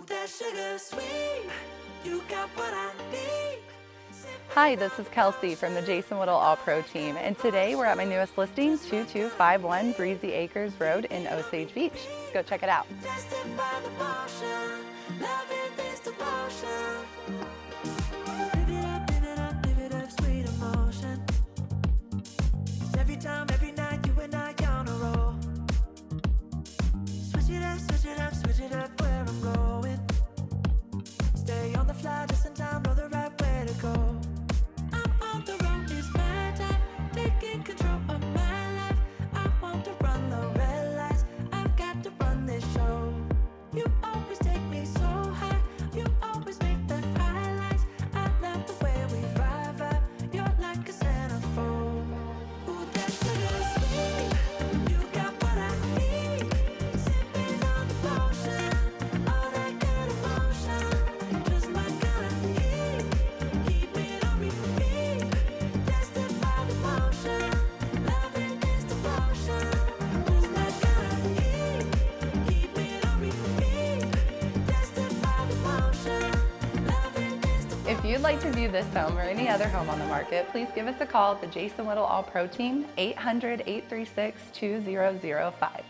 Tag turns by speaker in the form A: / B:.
A: that sugar sweet. You got what I need.
B: Hi, this is Kelsey from the Jason Whittle All Pro team, and today we're at my newest listing, 2251 Breezy Acres Road in Osage Beach. Let's go check it out.
A: Tested by the motion, loving this devotion. Live it up, sweet emotion. Every time, every night, you and I on a roll. Switch it up, switch it up, switch it up where I'm going. Stay on the fly just in time, know the right way to go. I'm on the road, it's my time, taking control of my life. I want to run the red lights, I've got to run this show. You always take me so high, you always make the highlights. I love the way we vibe, you're like a centerfold. Ooh, that sugar sweet, you got what I need. Sipping on the potion, all that good emotion. Just my kind of heat, keep it on repeat. Tested by the motion, loving this devotion. Just my kind of heat, keep it on repeat. Tested by the motion, loving this devotion.
B: If you'd like to view this home or any other home on the market, please give us a call at the Jason Whittle All Pro team, 800-836-2005.